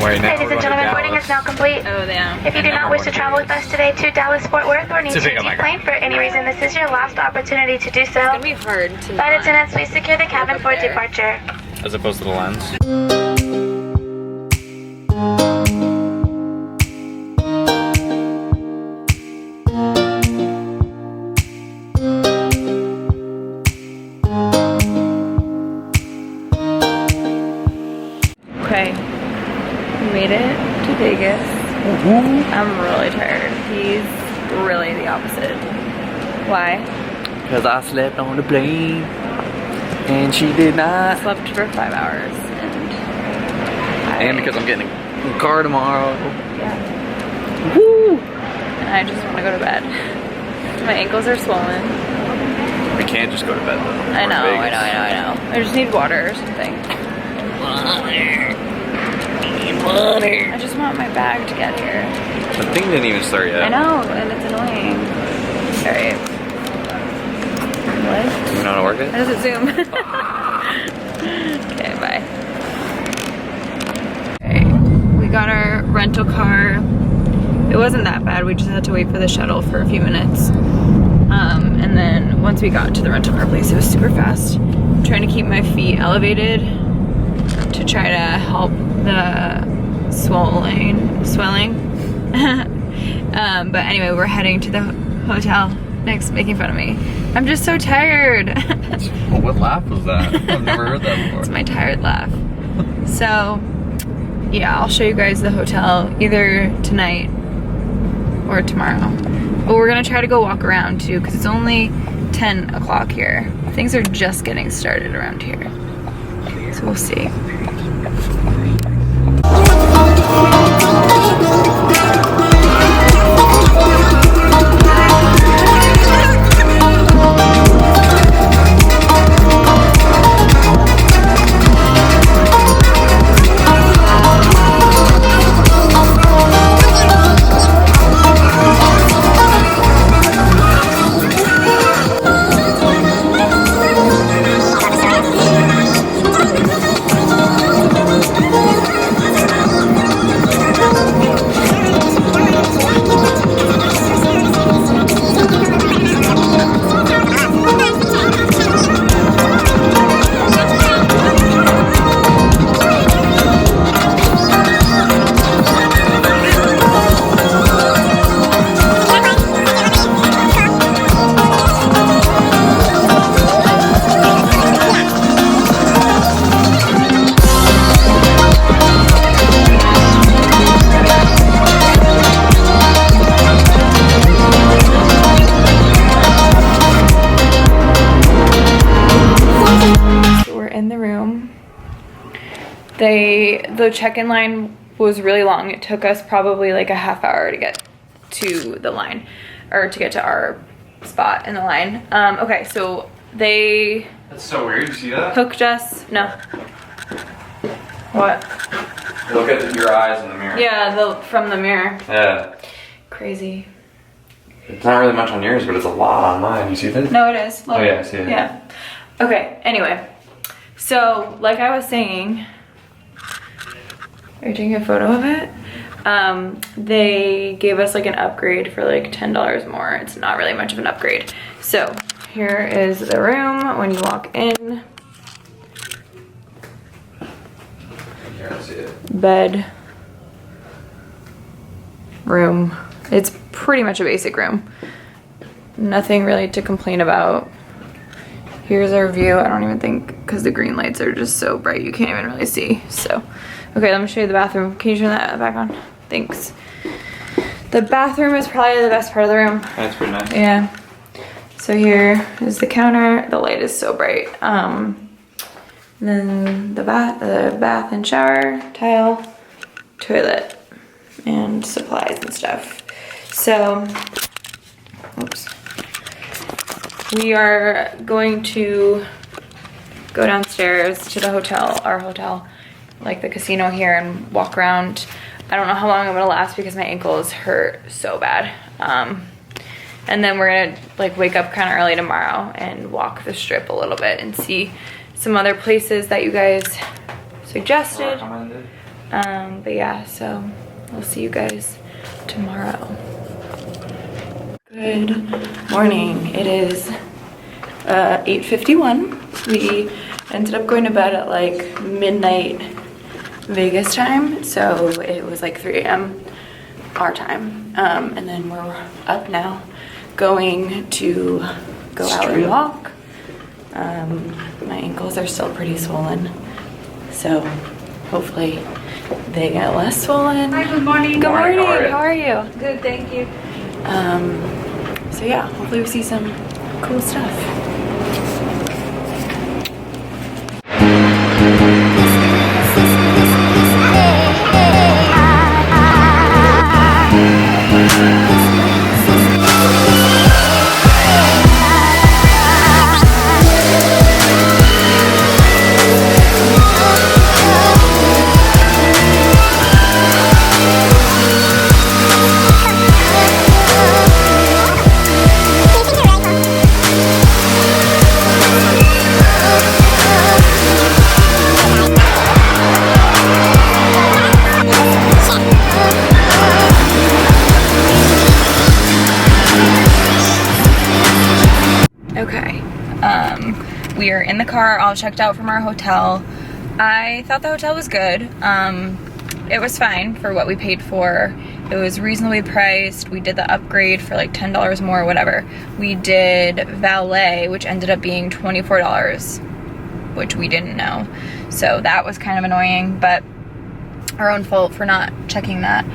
Ladies and gentlemen, boarding is now complete. Oh, damn. If you do not wish to travel with us today to Dallas-Fort Worth or need to change your plane for any reason, this is your last opportunity to do so. It's gonna be hard to Flight attendants, please secure the cabin for departure. As opposed to the lens. Okay, we made it to Vegas. I'm really tired. He's really the opposite. Why? Because I slept on the plane and she did I not. slept for 5 hours And because I'm getting a car tomorrow. Yeah. Woo! And I just want to go to bed. My ankles are swollen. We can't just go to bed though. I know, We're in I know, Vegas. I know, I know. I just need water or something. I just want my bag to get here. The thing didn't even start yet. I know, and it's annoying. Alright. What? Do you know how to work it? How does it zoom? Okay, bye. Okay, we got our rental car. It wasn't that bad, we just had to wait for the shuttle for a few minutes. And then once we got to the rental car place, it was super fast. I'm trying to keep my feet elevated to try to help the swelling. But anyway, we're heading to the hotel. Nick's making fun of me. I'm just so tired. Well, what laugh was that? I've never heard that before. It's my tired laugh. So, yeah, I'll show you guys the hotel either tonight or tomorrow. But we're gonna try to go walk around too, because it's only 10 o'clock here. Things are just getting started around here. So we'll see. The check-in line was really long. It took us probably like a half hour to get to the line, or to get to our spot in the line. Okay, so they That's so weird. You see that? hooked us. No. What? Look at your eyes in the mirror. Yeah, from the mirror. Yeah. Crazy. It's not really much on yours, but it's a lot on mine. You see that? No, it is. Look. Oh yeah, I see it. Yeah. Okay, anyway. So, like I was saying, are you taking a photo of it? They gave us like an upgrade for like $10 more. It's not really much of an upgrade. So, here is the room when you walk in. Here, I see it. Bed. Room. It's pretty much a basic room. Nothing really to complain about. Here's our view. I don't even think, because the green lights are just so bright you can't even really see. So, okay, let me show you the bathroom. Can you turn that back on? Thanks. The bathroom is probably the best part of the room. That's pretty nice. Yeah. So here is the counter. The light is so bright. Then the bath and shower tile, toilet, and supplies and stuff. So, oops. We are going to go downstairs to the hotel, our hotel, like the casino here, and walk around. I don't know how long I'm gonna last because my ankles hurt so bad. And then we're gonna like wake up kind of early tomorrow and walk the strip a little bit and see some other places that you guys suggested. But yeah, so we'll see you guys tomorrow. Good morning. It is 8:51. We ended up going to bed at like midnight Vegas time, so it was like 3 a.m. our time. And then we're up now going to go out and walk. My ankles are still pretty swollen, so hopefully they get less swollen. Hi, good morning. Good morning. How are you? Good, thank you. So yeah, hopefully we see some cool stuff. We are in the car, all checked out from our hotel. I thought the hotel was good. It was fine for what we paid for. It was reasonably priced. We did the upgrade for like $10 more, whatever. We did valet, which ended up being $24, which we didn't know. So that was kind of annoying, but our own fault for not checking that.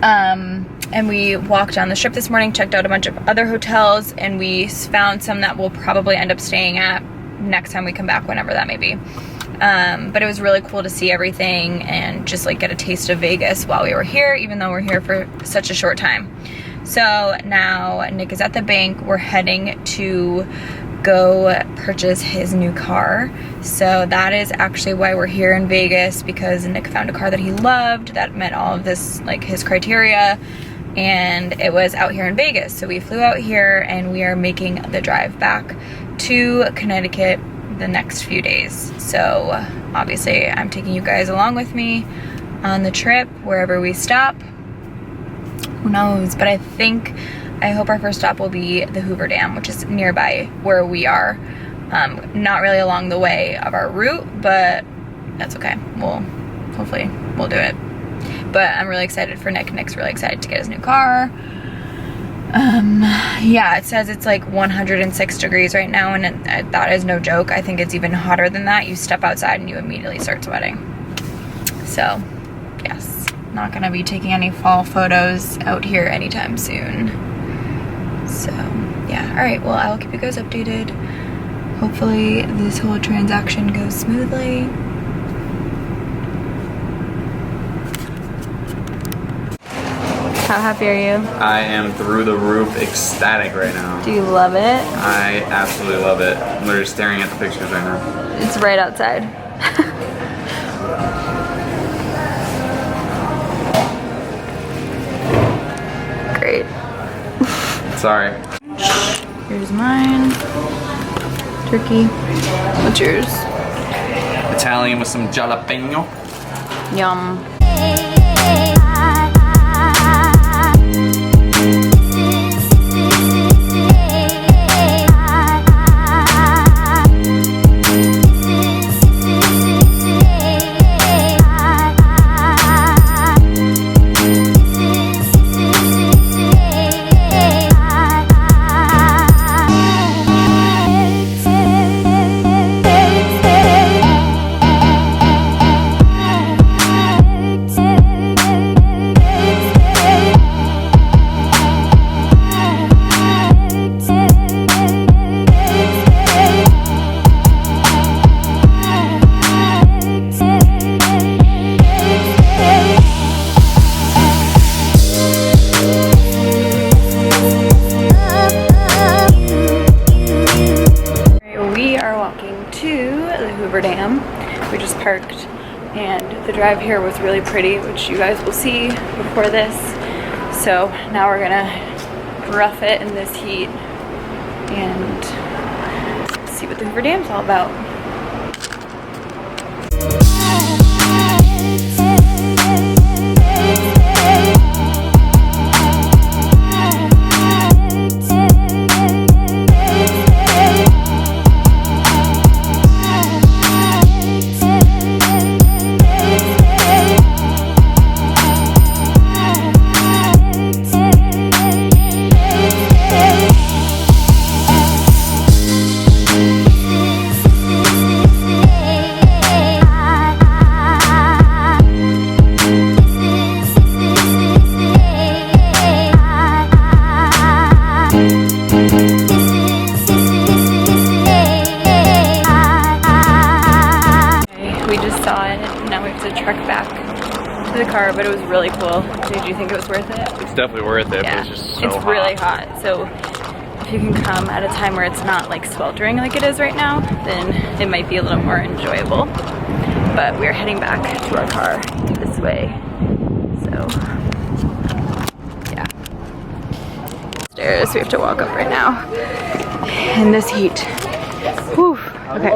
And we walked down the strip this morning, checked out a bunch of other hotels, and we found some that we'll probably end up staying at next time we come back, whenever that may be. But it was really cool to see everything and just like get a taste of Vegas while we were here, even though we're here for such a short time. So now Nick is at the bank. We're heading to go purchase his new car. So that is actually why we're here in Vegas, because Nick found a car that he loved that met all of this, like his criteria, and it was out here in Vegas. So we flew out here and we are making the drive back to Connecticut the next few days. So obviously I'm taking you guys along with me on the trip wherever we stop. Who knows? But I hope our first stop will be the Hoover Dam, which is nearby where we are. Not really along the way of our route, but that's okay. Hopefully we'll do it. But I'm really excited for Nick. Nick's really excited to get his new car. Yeah, it says it's like 106 degrees right now, and that is no joke. I think it's even hotter than that. You step outside and you immediately start sweating. So, yes, not gonna be taking any fall photos out here anytime soon. So, yeah, all right, well, I'll keep you guys updated. Hopefully this whole transaction goes smoothly. How happy are you? I am through the roof ecstatic right now. Do you love it? I absolutely love it. I'm literally staring at the pictures right now. It's right outside. Great. Sorry. Here's mine. Turkey. What's yours? Italian with some jalapeno. Yum. We just parked, and the drive here was really pretty, which you guys will see before this. So now we're gonna rough it in this heat and see what the Hoover Dam's all about. but it was really cool. Did you think it was worth it? It's definitely worth it, Yeah, but it's just so it's hot. really hot. So if you can come at a time where it's not like sweltering like it is right now, then it might be a little more enjoyable. But we're heading back to our car this way. So yeah. Stairs, we have to walk up right now. In this heat. Whew. Okay.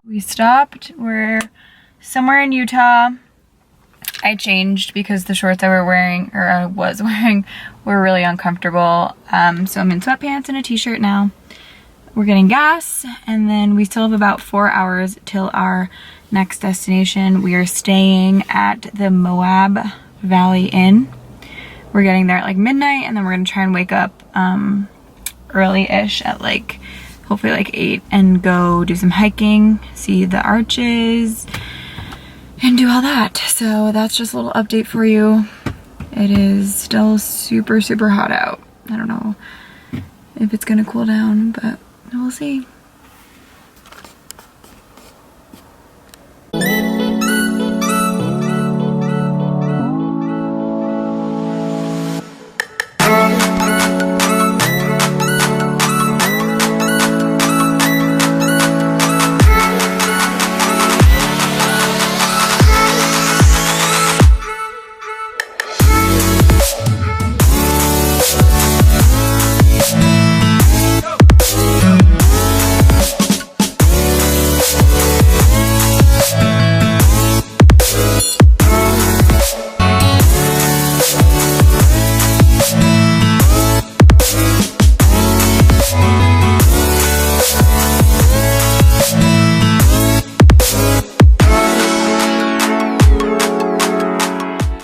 We stopped, we're somewhere in Utah. I changed because the shorts I was wearing were really uncomfortable. So I'm in sweatpants and a t-shirt now. We're getting gas, and then we still have about 4 hours till our next destination. We are staying at the Moab Valley Inn. We're getting there at like midnight, and then we're gonna try and wake up early-ish at like hopefully like 8 and go do some hiking, see the arches, and do all that. So that's just a little update for you. It is still super, super hot out. I don't know if it's gonna cool down, but we'll see.